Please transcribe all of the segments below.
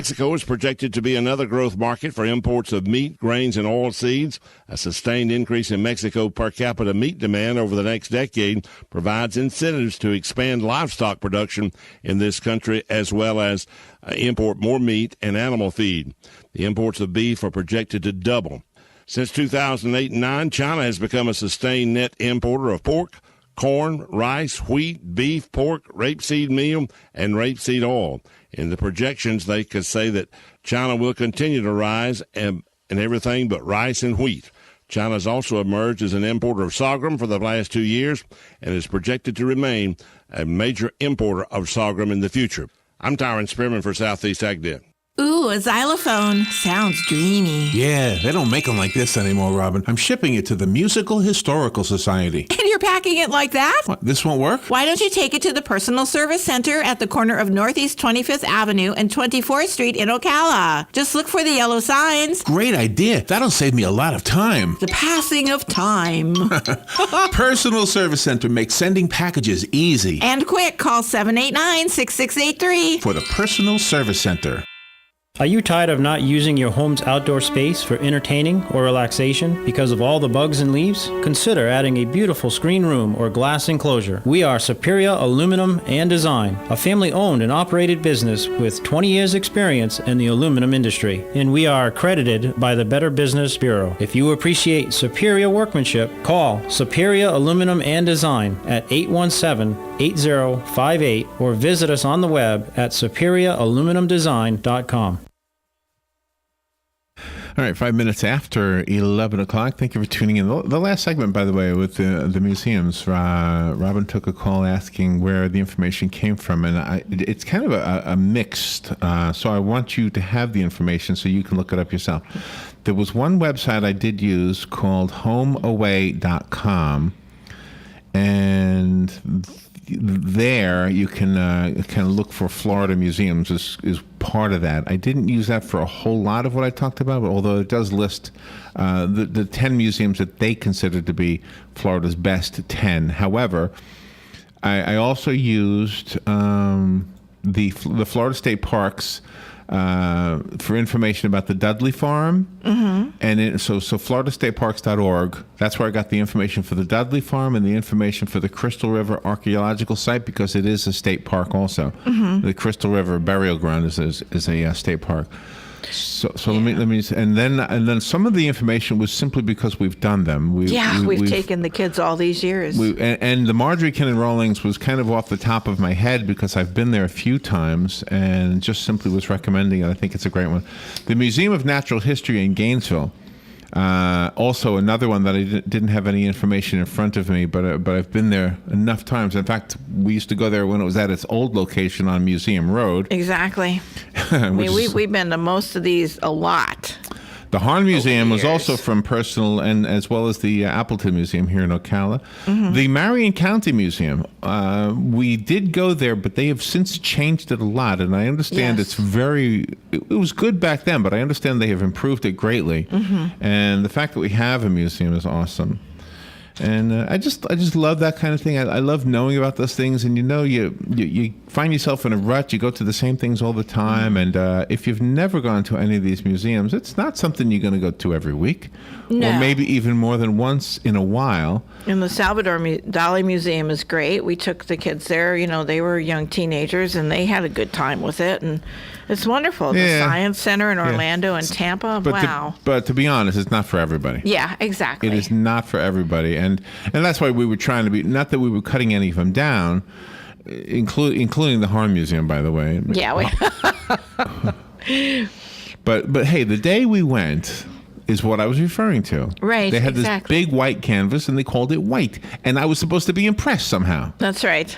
Mexico is projected to be another growth market for imports of meat, grains, and oilseeds. A sustained increase in Mexico per capita meat demand over the next decade provides incentives to expand livestock production in this country, as well as import more meat and animal feed. The imports of beef are projected to double. Since 2008 and 9, China has become a sustained net importer of pork, corn, rice, wheat, beef, pork, rapeseed meal, and rapeseed oil. In the projections, they could say that China will continue to rise in everything but rice and wheat. China has also emerged as an importer of sorghum for the last 2 years and is projected to remain a major importer of sorghum in the future. I'm Tyron Spearman for Southeast AgNet. Ooh, a xylophone. Sounds dreamy. Yeah, they don't make them like this anymore, Robin. I'm shipping it to the Musical Historical Society. And you're packing it like that? What, this won't work? Why don't you take it to the Personal Service Center at the corner of Northeast 25th Avenue and 24th Street in Ocala? Just look for the yellow signs. Great idea. That'll save me a lot of time. The passing of time. Personal Service Center makes sending packages easy. And quick, call 789-6683. For the Personal Service Center. Are you tired of not using your home's outdoor space for entertaining or relaxation because of all the bugs and leaves? Consider adding a beautiful screen room or glass enclosure. We are Superior Aluminum and Design, a family-owned and operated business with 20 years experience in the aluminum industry, and we are accredited by the Better Business Bureau. If you appreciate superior workmanship, call Superior Aluminum and Design at 817-8058 or visit us on the web at superiораluminumdesign.com. All right, 5 minutes after 11 o'clock. Thank you for tuning in. The last segment, by the way, with the museums, Robin took a call asking where the information came from, and it's kind of a mixed, so I want you to have the information so you can look it up yourself. There was one website I did use called homeaway.com, and there you can kind of look for Florida museums is part of that. I didn't use that for a whole lot of what I talked about, but although it does list the 10 museums that they consider to be Florida's best 10. However, I also used the Florida State Parks for information about the Dudley Farm. Mm-hmm. And so floridastateparks.org, that's where I got the information for the Dudley Farm and the information for the Crystal River Archaeological Site, because it is a state park also. Mm-hmm. The Crystal River Burial Ground is a state park. So let me and then some of the information was simply because we've done them. We've taken the kids all these years. And the Marjorie Kinnan Rawlings was kind of off the top of my head because I've been there a few times and just simply was recommending it. I think it's a great one. The Museum of Natural History in Gainesville. Also another one that I didn't have any information in front of me, but I've been there enough times. In fact, we used to go there when it was at its old location on Museum Road. Exactly. We've been to most of these a lot. The Harn Museum was also from Personal, and as well as the Appleton Museum here in Ocala. Mm-hmm. The Marion County Museum, we did go there, but they have since changed it a lot, and I understand it was good back then, but I understand they have improved it greatly. Mm-hmm. And the fact that we have a museum is awesome. And I just love that kind of thing. I love knowing about those things, and you find yourself in a rut. You go to the same things all the time, and if you've never gone to any of these museums, it's not something you're going to go to every week, or maybe even more than once in a while. And the Salvador Dali Museum is great. We took the kids there. They were young teenagers, and they had a good time with it, and it's wonderful. The Science Center in Orlando and Tampa, wow. But to be honest, it's not for everybody. Yeah, exactly. It is not for everybody, and that's why we were trying to be, not that we were cutting any of them down, including the Harn Museum, by the way. Yeah. But hey, the day we went is what I was referring to. Right, They had this big white canvas, and they called it white. And I was supposed to be impressed somehow. That's right.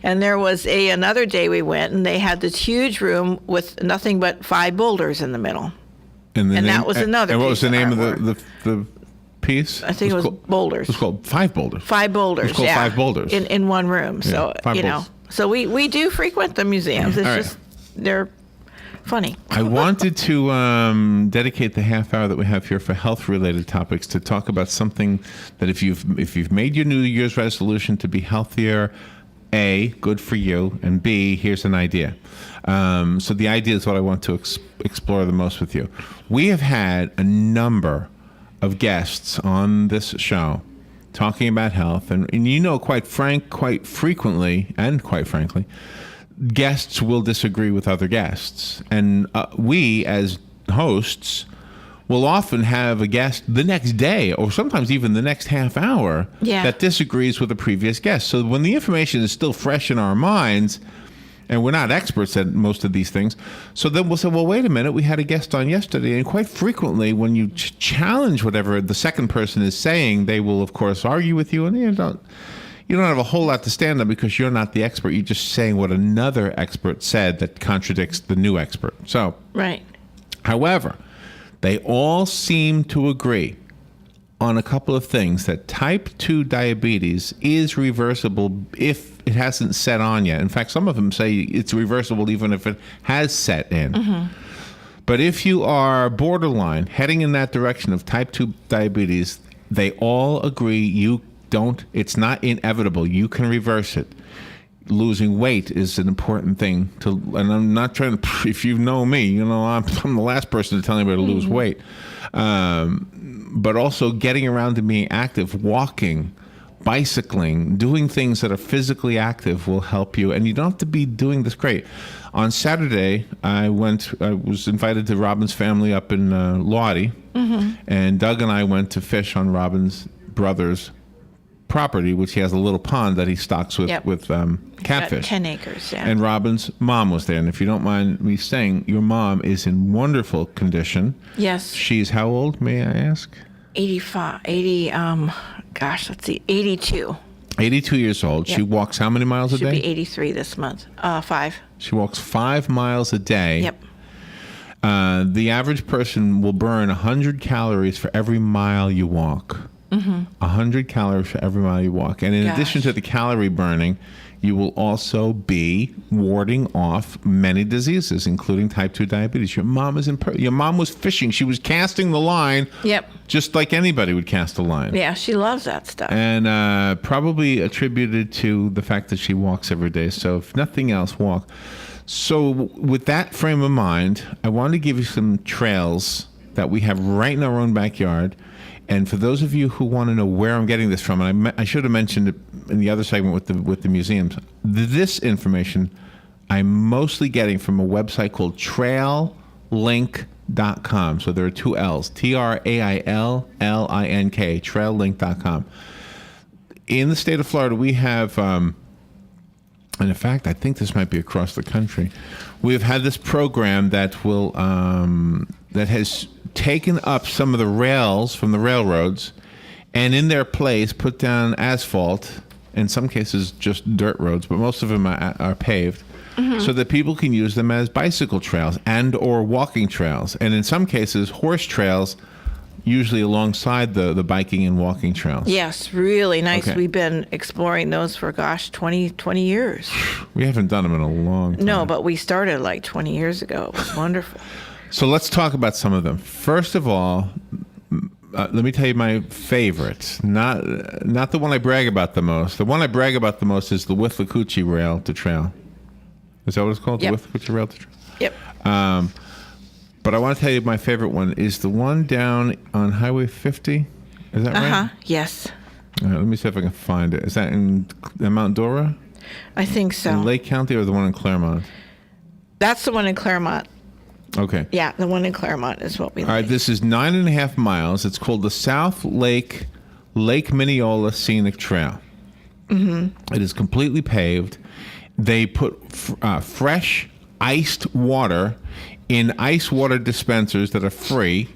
And there was another day we went, and they had this huge room with nothing but 5 boulders in the middle. And that was another. And what was the name of the piece? I think it was boulders. It was called 5 boulders. 5 boulders. It was called 5 boulders in one room. So so we do frequent the museums. It's they're funny. I wanted to dedicate the half hour that we have here for health-related topics to talk about something that if you've made your New Year's resolution to be healthier, A, good for you, and B, here's an idea. So the idea is what I want to explore the most with you. We have had a number of guests on this show talking about health, and quite frequently, and quite frankly, guests will disagree with other guests. And we, as hosts, will often have a guest the next day, or sometimes even the next half hour, that disagrees with a previous guest. So when the information is still fresh in our minds, and we're not experts at most of these things, so then we'll say, well, wait a minute, we had a guest on yesterday. And quite frequently, when you challenge whatever the second person is saying, they will, of course, argue with you, and you don't have a whole lot to stand on because you're not the expert. You're just saying what another expert said that contradicts the new expert. So, right. However, they all seem to agree on a couple of things, that type 2 diabetes is reversible if it hasn't set on yet. In fact, some of them say it's reversible even if it has set in. Mm-hmm. But if you are borderline, heading in that direction of type 2 diabetes, they all agree it's not inevitable. You can reverse it. Losing weight is an important thing and I'm not trying to, if you know me, I'm the last person to tell anybody to lose weight. But also getting around to being active, walking, bicycling, doing things that are physically active will help you. And you don't have to be doing this great. On Saturday, I was invited to Robin's family up in Lottie, and Doug and I went to fish on Robin's brother's property, which he has a little pond that he stocks with catfish. 10 acres, yeah. And Robin's mom was there. And if you don't mind me saying, your mom is in wonderful condition. Yes. She's how old, may I ask? 82. 82 years old. Yep. She walks how many miles a day? She'll be 83 this month. 5. She walks 5 miles a day. Yep. The average person will burn 100 calories for every mile you walk. 100 calories for every mile you walk. And in addition to the calorie burning, you will also be warding off many diseases, including type 2 diabetes. Your mom was fishing. She was casting the line. Yep. Just like anybody would cast a line. Yeah, she loves that stuff. And probably attributed to the fact that she walks every day. So if nothing else, walk. So with that frame of mind, I wanted to give you some trails that we have right in our own backyard. And for those of you who want to know where I'm getting this from, and I should have mentioned it in the other segment with the museums, this information I'm mostly getting from a website called traillink.com. So there are 2 L's, TRAILLINK, traillink.com. In the state of Florida, we have, and in fact, I think this might be across the country, we've had this program that has taken up some of the rails from the railroads and in their place put down asphalt, in some cases just dirt roads, but most of them are paved, so that people can use them as bicycle trails and or walking trails, and in some cases horse trails, usually alongside the biking and walking trails. Yes, really nice. Okay. We've been exploring those for 20 years. We haven't done them in a long time. No, but we started like 20 years ago. It was wonderful. So let's talk about some of them. First of all, let me tell you my favorite. Not the one I brag about the most. The one I brag about the most is the Withlacoochee Rail to Trail. Is that what it's called? Yep. The Withlacoochee Rail to Trail? Yep. But I want to tell you my favorite one is the one down on Highway 50. Is that right? Yes. Let me see if I can find it. Is that in Mount Dora? I think so. In Lake County or the one in Claremont? That's the one in Claremont. Okay. Yeah, the one in Claremont is what we like. All right, this is 9.5 miles. It's called the South Lake Mineola Scenic Trail. Mm-hmm. It is completely paved. They put fresh iced water in ice water dispensers that are free.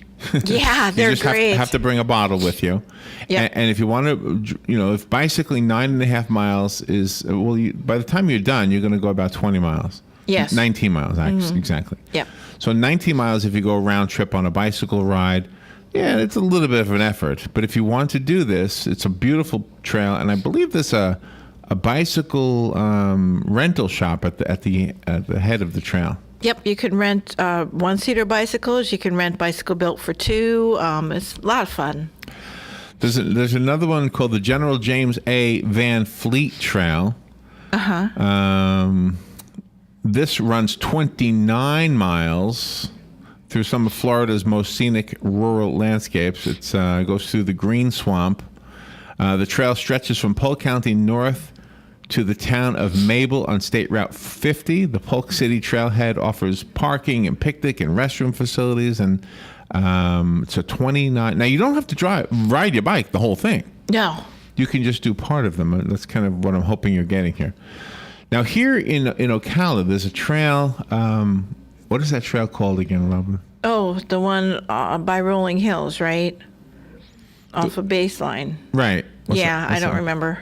Yeah, they're you just great. have to bring a bottle with you. Yep. And if you want to, if bicycling 9.5 miles is, by the time you're done, you're going to go about 20 miles. Yes. 19 miles, actually, exactly. Yep. So 19 miles if you go a round trip on a bicycle ride, yeah, it's a little bit of an effort. But if you want to do this, it's a beautiful trail. And I believe there's a bicycle rental shop at the head of the trail. Yep, you can rent one-seater bicycles. You can rent Bicycle Built for Two. It's a lot of fun. There's another one called the General James A. Van Fleet Trail. This runs 29 miles through some of Florida's most scenic rural landscapes. It goes through the Green Swamp. The trail stretches from Polk County north to the town of Mabel on State Route 50. The Polk City Trailhead offers parking and picnic and restroom facilities, and it's a 29. Now, you don't have to ride your bike the whole thing. No. You can just do part of them. That's kind of what I'm hoping you're getting here. Now, here in Ocala, there's a trail. What is that trail called again, Robin? Oh, the one by Rolling Hills, right? Off of Baseline. Right. I don't remember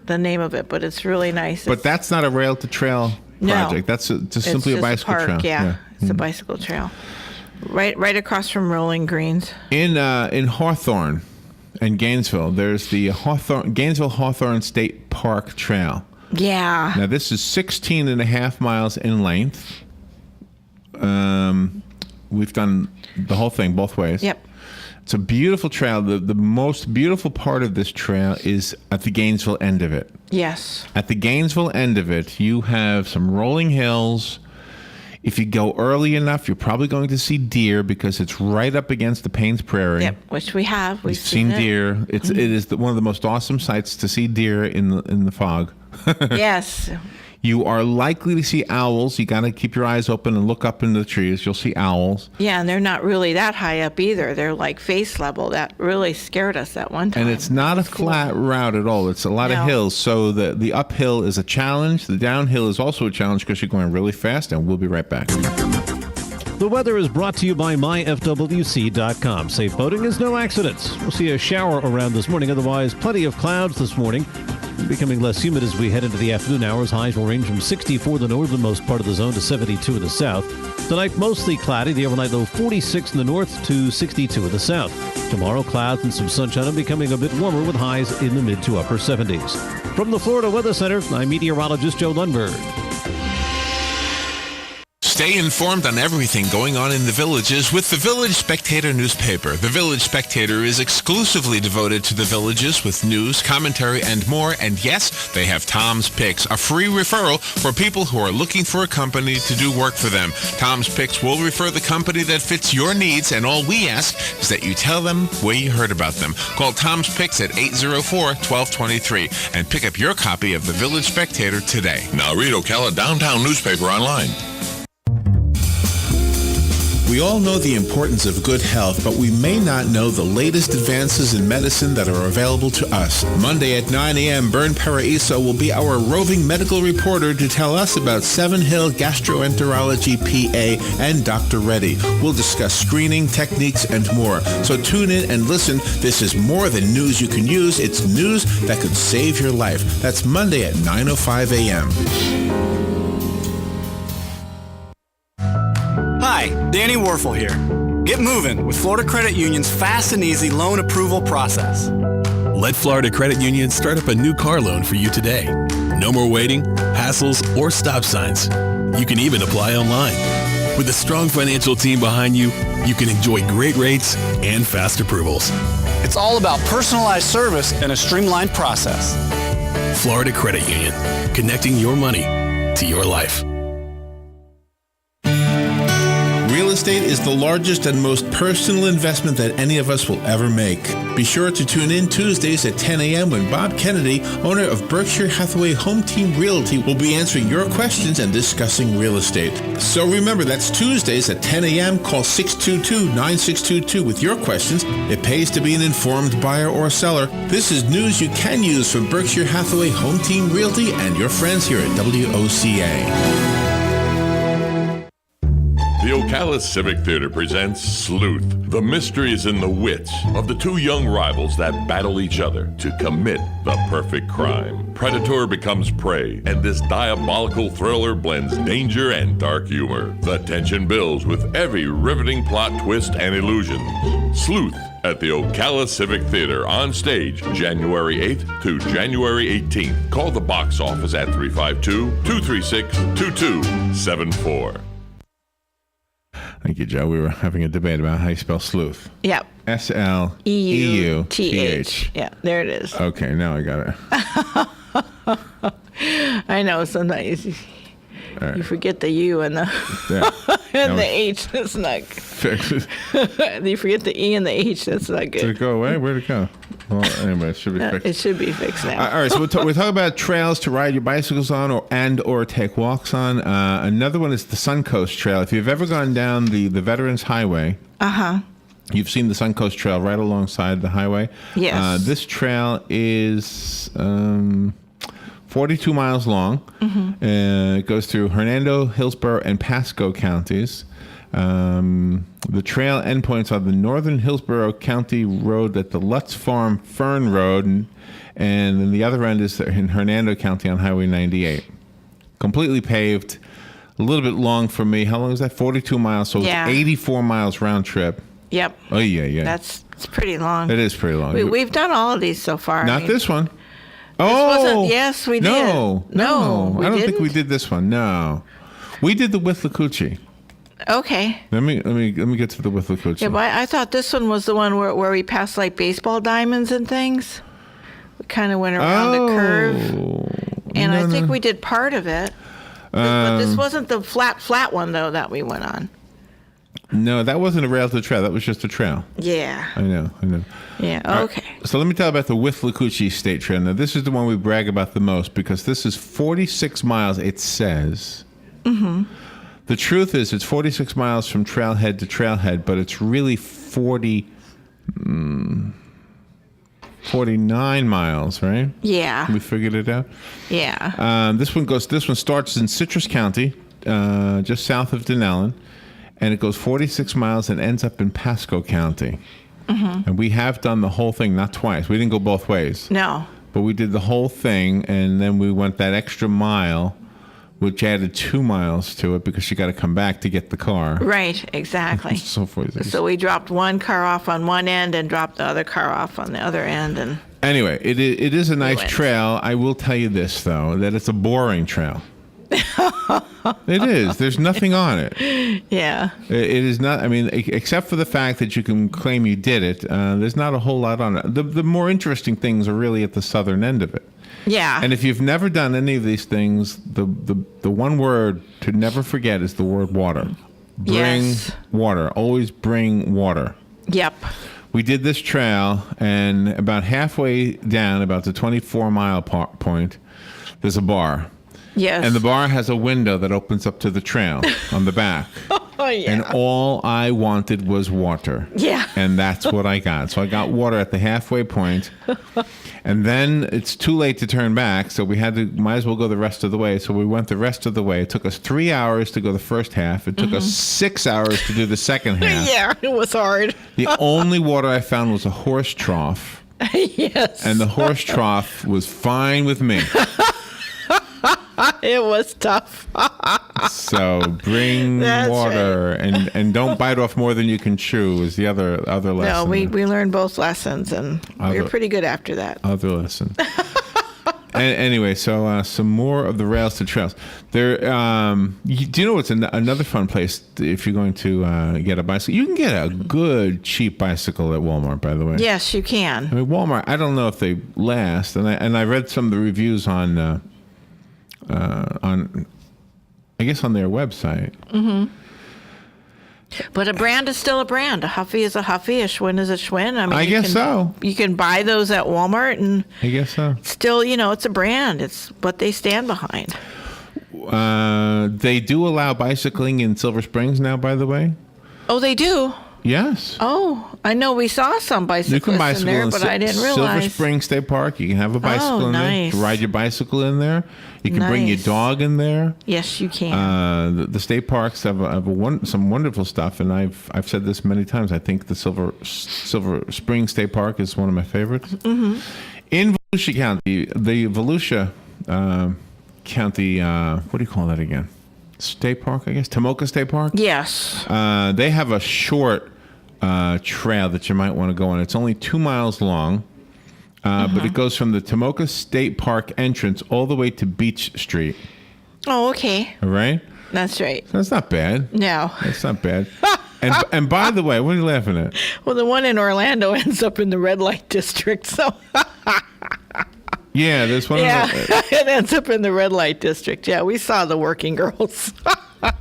the name of it, but it's really nice. But that's not a rail to trail project. That's simply a bicycle trail. Yeah. It's a bicycle trail. Right across from Rolling Greens. In Hawthorne and Gainesville, there's the Gainesville-Hawthorne State Park Trail. Yeah. Now, this is 16 and a half miles in length. We've done the whole thing both ways. Yep. It's a beautiful trail. The most beautiful part of this trail is at the Gainesville end of it. Yes. At the Gainesville end of it, you have some rolling hills. If you go early enough, you're probably going to see deer because it's right up against the Paynes Prairie. Yep, which we have. We've seen deer. It is one of the most awesome sights to see deer in the fog. Yes. You are likely to see owls. You got to keep your eyes open and look up in the trees. You'll see owls. Yeah, and they're not really that high up either. They're like face level. That really scared us that one time. And it's not a flat route at all. It's a lot of hills. So the uphill is a challenge. The downhill is also a challenge because you're going really fast. And we'll be right back. The weather is brought to you by myfwc.com. Safe boating is no accidents. We'll see a shower around this morning. Otherwise, plenty of clouds this morning. Becoming less humid as we head into the afternoon hours. Highs will range from 64 the northernmost part of the zone to 72 in the south. Tonight, mostly cloudy. The overnight low 46 in the north to 62 in the south. Tomorrow, clouds and some sunshine and becoming a bit warmer with highs in the mid to upper 70s. From the Florida Weather Center, I'm meteorologist Joe Lundberg. Stay informed on everything going on in the Villages with the Village Spectator newspaper. The Village Spectator is exclusively devoted to the Villages with news, commentary, and more. And yes, they have Tom's Picks, a free referral for people who are looking for a company to do work for them. Tom's Picks will refer the company that fits your needs, and all we ask is that you tell them where you heard about them. Call Tom's Picks at 804-1223 and pick up your copy of the Village Spectator today. Now read Ocala Downtown newspaper online. We all know the importance of good health, but we may not know the latest advances in medicine that are available to us. Monday at 9 a.m., Bern Paraiso will be our roving medical reporter to tell us about Seven Hill Gastroenterology PA and Dr. Reddy. We'll discuss screening, techniques, and more. So tune in and listen. This is more than news you can use. It's news that could save your life. That's Monday at 9:05 a.m. Hi, Danny Warfel here. Get moving with Florida Credit Union's fast and easy loan approval process. Let Florida Credit Union start up a new car loan for you today. No more waiting, hassles, or stop signs. You can even apply online. With a strong financial team behind you, you can enjoy great rates and fast approvals. It's all about personalized service and a streamlined process. Florida Credit Union, connecting your money to your life. Real estate is the largest and most personal investment that any of us will ever make. Be sure to tune in Tuesdays at 10 a.m. when Bob Kennedy, owner of Berkshire Hathaway Home Team Realty, will be answering your questions and discussing real estate. So remember, that's Tuesdays at 10 a.m. Call 622-9622 with your questions. It pays to be an informed buyer or seller. This is news you can use from Berkshire Hathaway Home Team Realty and your friends here at WOCA. The Ocala Civic Theater presents Sleuth. The mystery is in the wits of the two young rivals that battle each other to commit the perfect crime. Predator becomes prey, and this diabolical thriller blends danger and dark humor. The tension builds with every riveting plot twist and illusion. Sleuth at the Ocala Civic Theater on stage January 8th to January 18th. Call the box office at 352-236-2274. Thank you, Joe. We were having a debate about how you spell sleuth. Yep. S-L-E-U-T-H. Yeah, there it is. Okay, now I got it. I know sometimes you forget the U and the and the H. That's not good. You forget the E and the H. That's not good. Did it go away? Where'd it go? Well, anyway, it should be fixed. It should be fixed now. All right, so we're talking about trails to ride your bicycles on or take walks on. Another one is the Suncoast Trail. If you've ever gone down the Veterans Highway, you've seen the Suncoast Trail right alongside the highway. Yes. This trail is 42 miles long. It goes through Hernando, Hillsborough, and Pasco counties. The trail endpoints are the northern Hillsborough County Road at the Lutz Farm Fern Road, and then the other end is in Hernando County on Highway 98. Completely paved, a little bit long for me. How long is that? 42 miles, so it's 84 miles round trip. Yep. Oh, yeah. It's pretty long. It is pretty long. We've done all of these so far. Not this one. Yes, we did. No, we I don't think didn't? we did this one. No, we did the Withlacoochee. Okay. Let me get to the Withlacoochee. Yeah, but I thought this one was the one where we passed like baseball diamonds and things. We kind of went around the curve, and I think we did part of it. But this wasn't the flat one though that we went on. No, that wasn't a rail to trail. That was just a trail. Yeah. I know. Yeah, okay. So let me tell you about the Withlacoochee State Trail. Now, this is the one we brag about the most because this is 46 miles, it says. The truth is it's 46 miles from trailhead to trailhead, but it's really 49 miles, right? Yeah. We figured it out? Yeah. This one starts in Citrus County, just south of Denellen. And it goes 46 miles and ends up in Pasco County. And we have done the whole thing, not twice. We didn't go both ways. No. But we did the whole thing, and then we went that extra mile, which added 2 miles to it because you got to come back to get the car. Right, exactly. So we dropped one car off on one end and dropped the other car off on the other end. And anyway, it is a nice trail. I will tell you this, though, that it's a boring trail. It is. There's nothing on it. Yeah. It is not. I mean, except for the fact that you can claim you did it. There's not a whole lot on it. The more interesting things are really at the southern end of it. Yeah. And if you've never done any of these things, the one word to never forget is the word water. Bring water. Always bring water. Yep. We did this trail, and about halfway down, about the 24-mile point, there's a bar. Yes. And the bar has a window that opens up to the trail on the back. Oh, yeah. And all I wanted was water. Yeah. And that's what I got. So I got water at the halfway point. And then it's too late to turn back, so we might as well go the rest of the way. So we went the rest of the way. It took us 3 hours to go the first half. It took us 6 hours to do the second half. Yeah, it was hard. The only water I found was a horse trough. Yes. And the horse trough was fine with me. It was tough. So bring water and don't bite off more than you can chew is the other lesson. No, we learned both lessons, and we were pretty good after that. Other lesson. Anyway, so some more of the rails to trails. There, do you know what's another fun place if you're going to get a bicycle? You can get a good cheap bicycle at Walmart, by the way. Yes, you can. I mean, Walmart. I don't know if they last, and I read some of the reviews on I guess on their website. But a brand is still a brand. A Huffy is a Huffy. A Schwinn is a Schwinn. I mean, I guess so. You can buy those at Walmart, and I guess so. Still, it's a brand. It's what they stand behind. They do allow bicycling in Silver Springs now, by the way. Oh, they do? Yes. Oh, I know we saw some bicyclists in there, but I didn't realize. Silver Springs State Park. You can have a bicycle in there. You can ride your bicycle in there. You can bring your dog in there. Yes, you can. The state parks have some wonderful stuff, and I've said this many times. I think the Silver Springs State Park is one of my favorites. In Volusia County, the Volusia County, what do you call that again? State Park, I guess? Tomoka State Park? Yes. They have a short trail that you might want to go on. It's only 2 miles long, but it goes from the Tomoka State Park entrance all the way to Beach Street. Oh, okay. All right? That's right. So that's not bad. No. That's not bad. And by the way, what are you laughing at? Well, the one in Orlando ends up in the red light district, so... Yeah, there's one. Yeah, it ends up in the red light district. Yeah, we saw the working girls.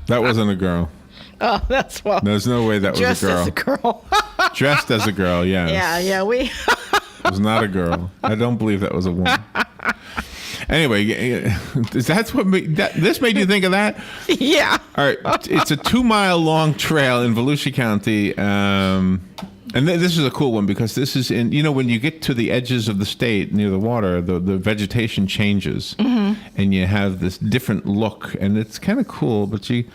That wasn't a girl. Oh, that's well. There's no way that was Dressed a girl. as a girl. Dressed as a girl, yes. Yeah, we. It was not a girl. I don't believe that was a woman. Anyway, that's what this made you think of that? Yeah. All right, it's a 2-mile long trail in Volusia County. And this is a cool one because this is in, when you get to the edges of the state near the water, the vegetation changes and you have this different look, and it's kind of cool, but you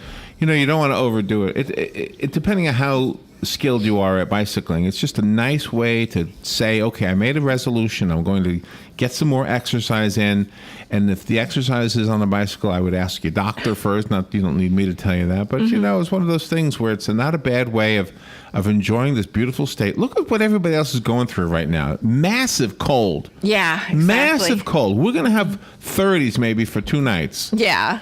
don't want to overdo it. It depending on how skilled you are at bicycling, it's just a nice way to say, okay, I made a resolution. I'm going to get some more exercise in, and if the exercise is on the bicycle, I would ask your doctor first. Not, you don't need me to tell you that, but it's one of those things where it's not a bad way of enjoying this beautiful state. Look at what everybody else is going through right now. Massive cold. Yeah, exactly. Massive cold. We're going to have 30s maybe for 2 nights. Yeah.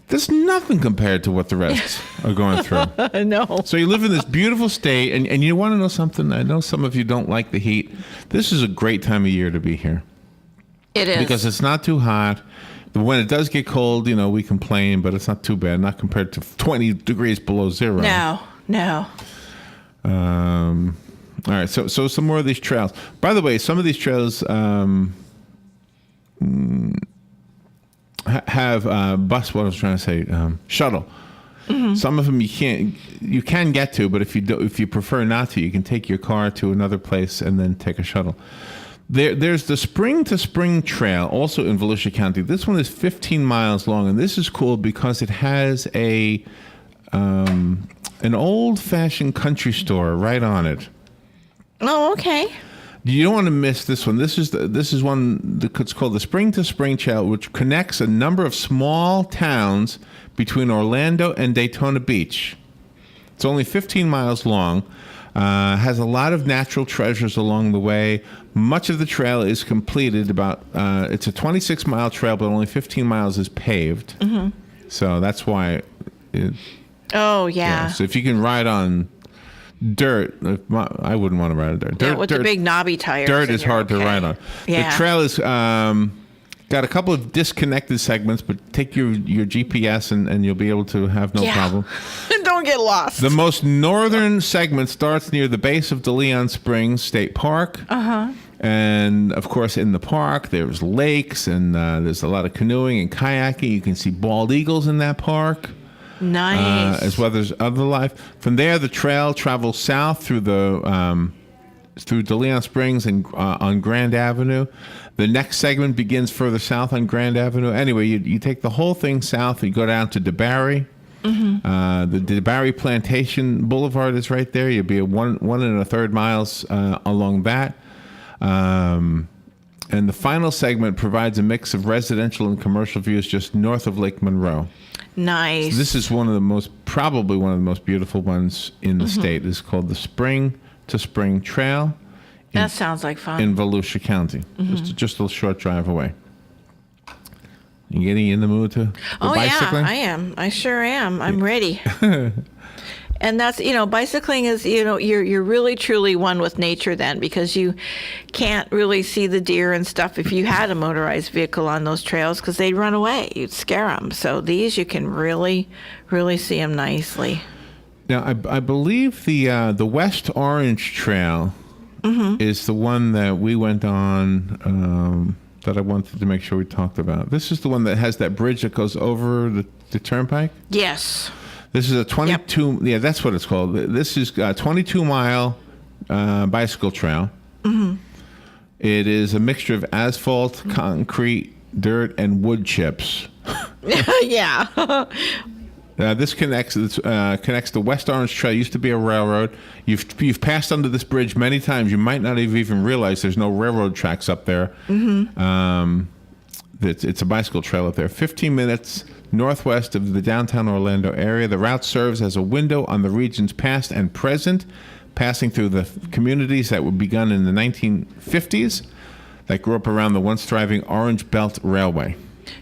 There's nothing compared to what the rest are going through. No. So you live in this beautiful state, and you want to know something? I know some of you don't like the heat. This is a great time of year to be here. It is. Because it's not too hot. When it does get cold, we complain, but it's not too bad. Not compared to 20 degrees below zero. No. All right, so some more of these trails. By the way, some of these trails have bus. What I was trying to say, shuttle. Some of them you can get to, but if you prefer not to, you can take your car to another place and then take a shuttle. There's the Spring to Spring Trail, also in Volusia County. This one is 15 miles long, and this is cool because it has an old-fashioned country store right on it. Oh, okay. You don't want to miss this one. This is one that's called the Spring to Spring Trail, which connects a number of small towns between Orlando and Daytona Beach. It's only 15 miles long. Has a lot of natural treasures along the way. Much of the trail is completed. It's a 26-mile trail, but only 15 miles is paved. So that's why. Oh yeah. So if you can ride on dirt, I wouldn't want to ride on dirt. With the big knobby tires. Dirt is hard to ride on. Yeah. The trail is got a couple of disconnected segments, but take your GPS and you'll be able to have no problem. Don't get lost. The most northern segment starts near the base of DeLeon Springs State Park. And, of course, in the park, there's lakes, and there's a lot of canoeing and kayaking. You can see bald eagles in that park. Nice. As well as other life. From there, the trail travels south through through DeLeon Springs and on Grand Avenue. The next segment begins further south on Grand Avenue. Anyway, you take the whole thing south and you go down to DeBarry. The DeBarry Plantation Boulevard is right there. You'll be at 1 1/3 miles along that. And the final segment provides a mix of residential and commercial views just north of Lake Monroe. Nice. So this is probably one of the most beautiful ones in the state. It's called the Spring to Spring Trail. That sounds like fun. In Volusia County, just a short drive away. You getting in the mood to go bicycling? Yeah, I am. I sure am. I'm ready. And that's, bicycling is, you're really truly one with nature then, because you can't really see the deer and stuff if you had a motorized vehicle on those trails, because they'd run away. You'd scare them. So these, you can really, really see them nicely. Now, I believe the West Orange Trail is the one that we went on that I wanted to make sure we talked about. This is the one that has that bridge that goes over the turnpike? Yes. This is a 22, yeah, that's what it's called. This is a 22-mile bicycle trail. It is a mixture of asphalt, concrete, dirt, and wood chips. Yeah. This connects the West Orange Trail. It used to be a railroad. You've passed under this bridge many times. You might not have even realized there's no railroad tracks up there. It's a bicycle trail up there. 15 minutes northwest of the downtown Orlando area. The route serves as a window on the region's past and present, passing through the communities that were begun in the 1950s that grew up around the once thriving Orange Belt Railway.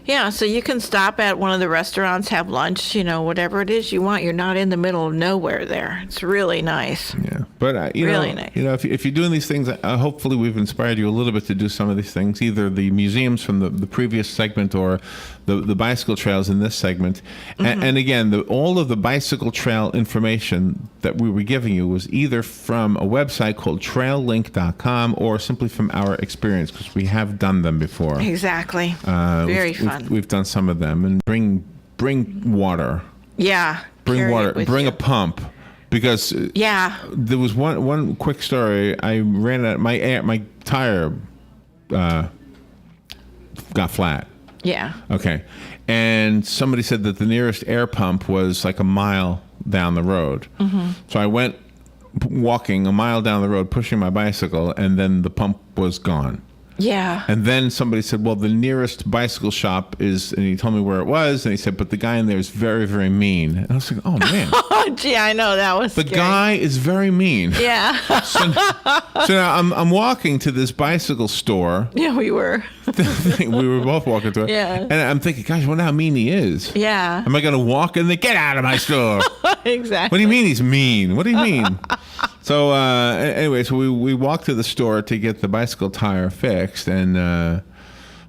Yeah, so you can stop at one of the restaurants, have lunch, whatever it is you want. You're not in the middle of nowhere there. It's really nice. Yeah, but really nice. If you're doing these things, hopefully we've inspired you a little bit to do some of these things, either the museums from the previous segment or the bicycle trails in this segment. Mm-hmm. And again, all of the bicycle trail information that we were giving you was either from a website called traillink.com or simply from our experience, because we have done them before. Exactly. Very fun. We've done some of them. And bring water. Yeah. Bring water. Bring a pump. Because there was one quick story. I ran out. My tire got flat. Yeah. Okay. And somebody said that the nearest air pump was like a mile down the road. Mm-hmm. So I went walking a mile down the road, pushing my bicycle, and then the pump was gone. Yeah. And then somebody said, well, the nearest bicycle shop is, and he told me where it was, and he said, but the guy in there is very, very mean. And I was like, oh, man. Oh, gee, I know, that was The scary. guy is very mean. Yeah. So now I'm walking to this bicycle store. Yeah, we were. We were both walking to it. Yeah. And I'm thinking, gosh, I wonder how mean he is. Yeah. Am I going to walk in there? Get out of my store. Exactly. What do you mean he's mean? What do you mean? So anyway, so we walked to the store to get the bicycle tire fixed. And,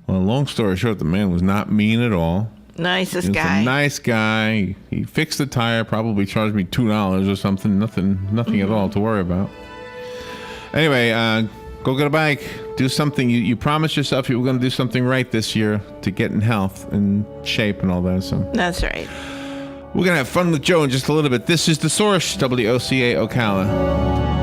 long story short, the man was not mean at all. Nicest He was guy. a nice guy. He fixed the tire, probably charged me $2 or something. Nothing at all to worry about. Anyway, go get a bike. Do something. You promised yourself you were going to do something right this year to get in health and shape and all that. So That's right. we're going to have fun with Joe in just a little bit. This is The Source, WOCA Ocala.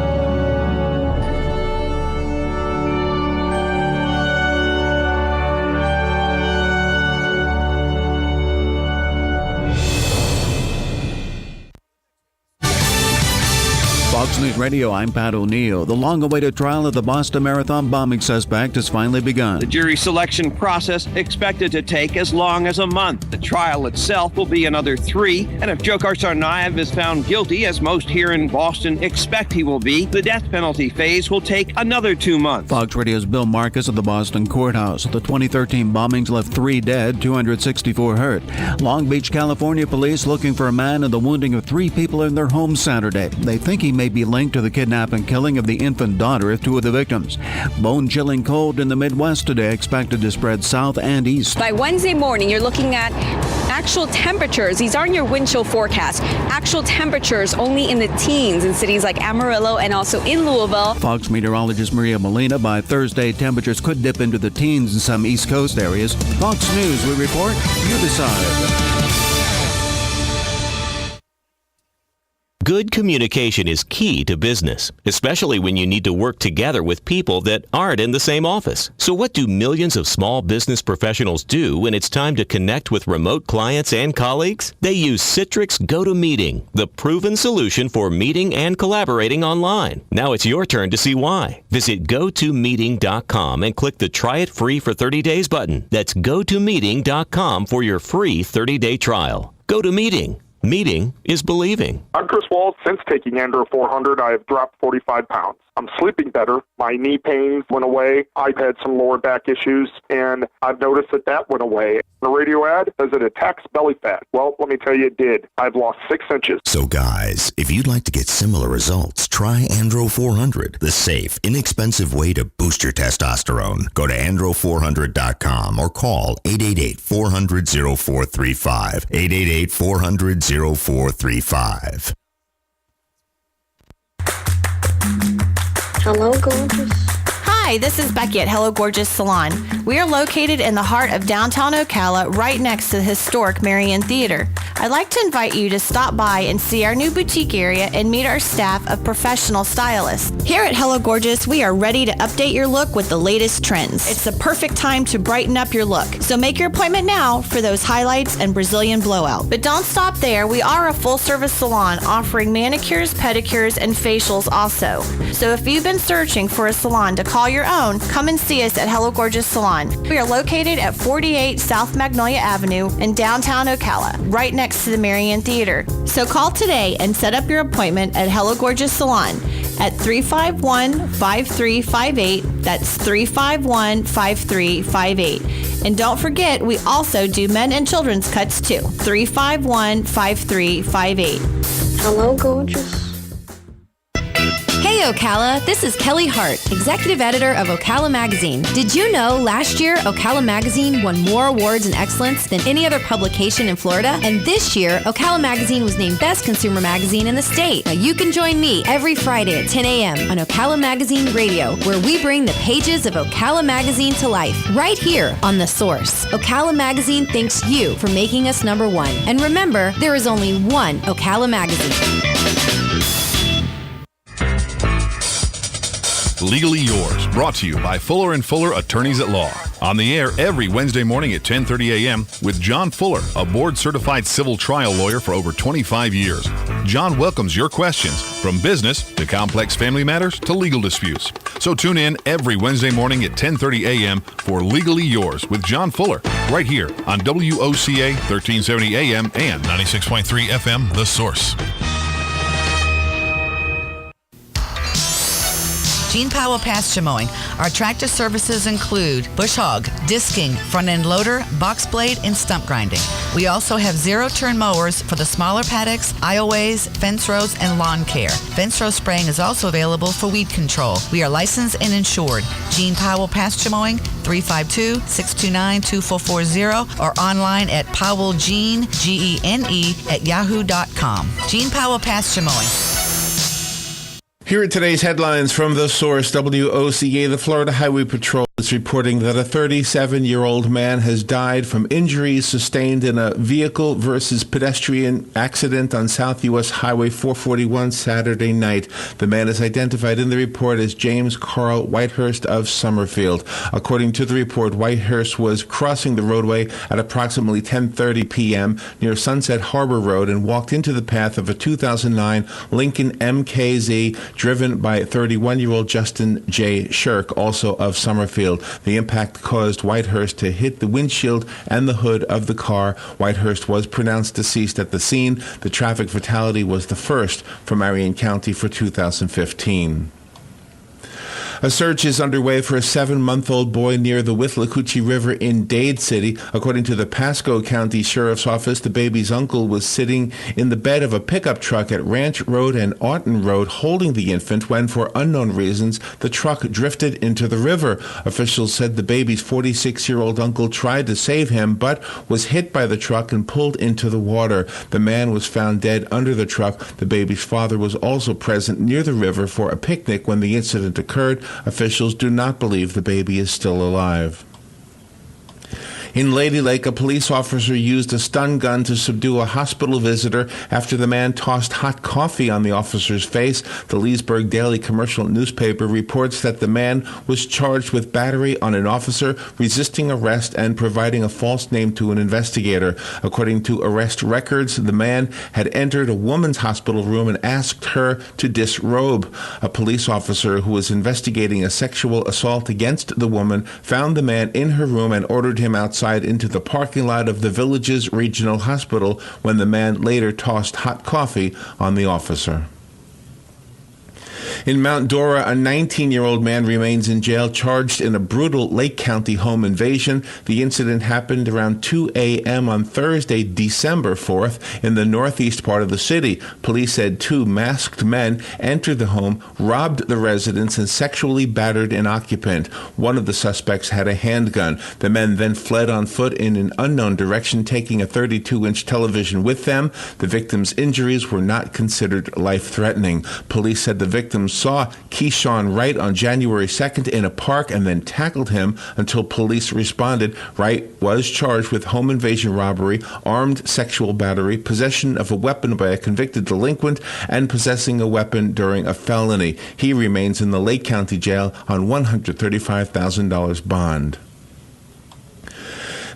Fox News Radio, I'm Pat O'Neill. The long-awaited trial of the Boston Marathon bombing suspect has finally begun. The jury selection process expected to take as long as a month. The trial itself will be another 3, and if Dzhokhar Tsarnaev is found guilty, as most here in Boston expect he will be, the death penalty phase will take another 2 months. Fox Radio's Bill Marcus of the Boston courthouse. The 2013 bombings left 3 dead, 264 hurt. Long Beach, California police looking for a man in the wounding of 3 people in their home Saturday. They think he may be linked to the kidnap and killing of the infant daughter of 2 of the victims. Bone-chilling cold in the Midwest today, expected to spread south and east. By Wednesday morning, you're looking at actual temperatures. These aren't your wind chill forecasts. Actual temperatures only in the teens in cities like Amarillo and also in Louisville. Fox meteorologist Maria Molina, by Thursday, temperatures could dip into the teens in some East Coast areas. Fox News, we report, you decide. Good communication is key to business, especially when you need to work together with people that aren't in the same office. So what do millions of small business professionals do when it's time to connect with remote clients and colleagues? They use Citrix GoToMeeting, the proven solution for meeting and collaborating online. Now it's your turn to see why. Visit GoToMeeting.com and click the Try It Free for 30 days button. That's GoToMeeting.com for your free 30-day trial. GoToMeeting. Meeting is believing. I'm Chris Walls. Since taking Andro 400, I have dropped 45 pounds. I'm sleeping better. My knee pains went away. I've had some lower back issues, and I've noticed that went away. The radio ad, does it attacks belly fat? Well, let me tell you, it did. I've lost 6 inches. So guys, if you'd like to get similar results, try Andro 400, the safe, inexpensive way to boost your testosterone. Go to andro400.com or call 888-400-0435. 888-400-0435. Hello, gorgeous. Hi, this is Becky at Hello Gorgeous Salon. We are located in the heart of downtown Ocala, right next to the historic Marion Theater. I'd like to invite you to stop by and see our new boutique area and meet our staff of professional stylists. Here at Hello Gorgeous, we are ready to update your look with the latest trends. It's the perfect time to brighten up your look. So make your appointment now for those highlights and Brazilian blowout. But don't stop there. We are a full-service salon offering manicures, pedicures, and facials also. So if you've been searching for a salon to call your own, come and see us at Hello Gorgeous Salon. We are located at 48 South Magnolia Avenue in downtown Ocala, right next to the Marion Theater. So call today and set up your appointment at Hello Gorgeous Salon at 351-5358. That's 351-5358. And don't forget, we also do men and children's cuts too. 351-5358. Hello, gorgeous. Hey Ocala, this is Kelly Hart, Executive Editor of Ocala Magazine. Did you know last year Ocala Magazine won more awards in excellence than any other publication in Florida? And this year, Ocala Magazine was named Best Consumer Magazine in the state. Now you can join me every Friday at 10 a.m. on Ocala Magazine Radio, where we bring the pages of Ocala Magazine to life, right here on The Source. Ocala Magazine thanks you for making us number one. And remember, there is only one Ocala Magazine. Legally Yours, brought to you by Fuller & Fuller Attorneys at Law. On the air every Wednesday morning at 10:30 a.m. with John Fuller, a board-certified civil trial lawyer for over 25 years. John welcomes your questions, from business to complex family matters to legal disputes. So tune in every Wednesday morning at 10:30 a.m. for Legally Yours with John Fuller, right here on WOCA 1370 AM and 96.3 FM, The Source. Gene Powell Pasture Mowing. Our tractor services include bush hog, disking, front-end loader, box blade, and stump grinding. We also have zero-turn mowers for the smaller paddocks, aisleways, fence rows, and lawn care. Fence row spraying is also available for weed control. We are licensed and insured. Gene Powell Pasture Mowing, 352-629-2440, or online at powellgene, Gene, at yahoo.com. Gene Powell Pasture Mowing. Here are today's headlines from The Source. WOCA, the Florida Highway Patrol, is reporting that a 37-year-old man has died from injuries sustained in a vehicle versus pedestrian accident on South U.S. Highway 441 Saturday night. The man is identified in the report as James Carl Whitehurst of Summerfield. According to the report, Whitehurst was crossing the roadway at approximately 10:30 p.m. near Sunset Harbor Road and walked into the path of a 2009 Lincoln MKZ driven by 31-year-old Justin J. Shirk, also of Summerfield. The impact caused Whitehurst to hit the windshield and the hood of the car. Whitehurst was pronounced deceased at the scene. The traffic fatality was the first for Marion County for 2015. A search is underway for a 7-month-old boy near the Withlacoochee River in Dade City. According to the Pasco County Sheriff's Office, the baby's uncle was sitting in the bed of a pickup truck at Ranch Road and Auten Road holding the infant when, for unknown reasons, the truck drifted into the river. Officials said the baby's 46-year-old uncle tried to save him but was hit by the truck and pulled into the water. The man was found dead under the truck. The baby's father was also present near the river for a picnic when the incident occurred. Officials do not believe the baby is still alive. In Lady Lake, a police officer used a stun gun to subdue a hospital visitor after the man tossed hot coffee on the officer's face. The Leesburg Daily Commercial newspaper reports that the man was charged with battery on an officer, resisting arrest, and providing a false name to an investigator. According to arrest records, the man had entered a woman's hospital room and asked her to disrobe. A police officer who was investigating a sexual assault against the woman found the man in her room and ordered him outside into the parking lot of the village's regional hospital when the man later tossed hot coffee on the officer. In Mount Dora, a 19-year-old man remains in jail charged in a brutal Lake County home invasion. The incident happened around 2 a.m. on Thursday, December 4th, in the northeast part of the city. Police said 2 masked men entered the home, robbed the residence, and sexually battered an occupant. One of the suspects had a handgun. The men then fled on foot in an unknown direction, taking a 32-inch television with them. The victim's injuries were not considered life-threatening. Police said the victim saw Keyshawn Wright on January 2nd in a park and then tackled him until police responded. Wright was charged with home invasion robbery, armed sexual battery, possession of a weapon by a convicted delinquent, and possessing a weapon during a felony. He remains in the Lake County Jail on $135,000 bond.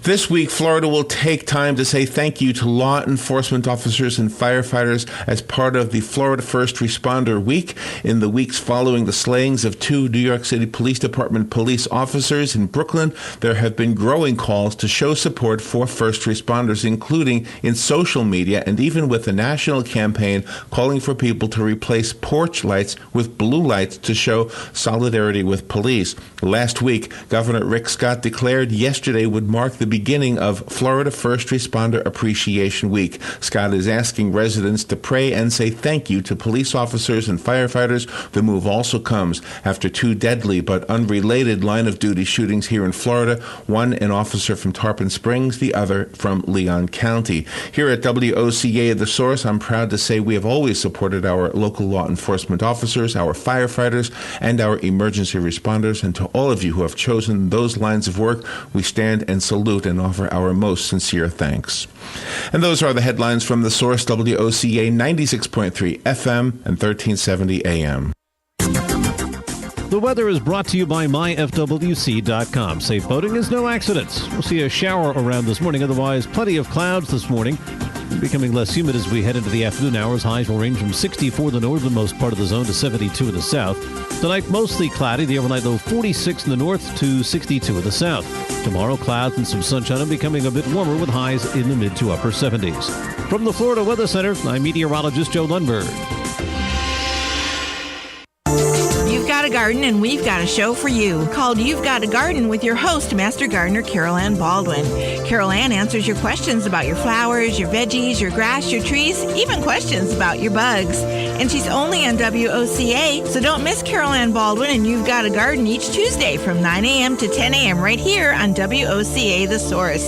This week, Florida will take time to say thank you to law enforcement officers and firefighters as part of the Florida First Responder Week. In the weeks following the slayings of 2 New York City Police Department police officers in Brooklyn, there have been growing calls to show support for first responders, including in social media and even with a national campaign calling for people to replace porch lights with blue lights to show solidarity with police. Last week, Governor Rick Scott declared yesterday would mark the beginning of Florida First Responder Appreciation Week. Scott is asking residents to pray and say thank you to police officers and firefighters. The move also comes after 2 deadly but unrelated line-of-duty shootings here in Florida, one an officer from Tarpon Springs, the other from Leon County. Here at WOCA The Source, I'm proud to say we have always supported our local law enforcement officers, our firefighters, and our emergency responders. And to all of you who have chosen those lines of work, we stand and salute and offer our most sincere thanks. And those are the headlines from The Source, WOCA 96.3 FM and 1370 AM. The weather is brought to you by myfwc.com. Safe boating is no accidents. We'll see a shower around this morning. Otherwise, plenty of clouds this morning. Becoming less humid as we head into the afternoon hours. Highs will range from 64 in the northernmost part of the zone to 72 in the south. Tonight, mostly cloudy. The overnight low 46 in the north to 62 in the south. Tomorrow, clouds and some sunshine and becoming a bit warmer with highs in the mid to upper 70s. From the Florida Weather Center, I'm meteorologist Joe Lundberg. You've got a garden and we've got a show for you called You've Got a Garden with your host, Master Gardener Carol Ann Baldwin. Carol Ann answers your questions about your flowers, your veggies, your grass, your trees, even questions about your bugs. And she's only on WOCA, so don't miss Carol Ann Baldwin and You've Got a Garden each Tuesday from 9 a.m. to 10 a.m. right here on WOCA The Source.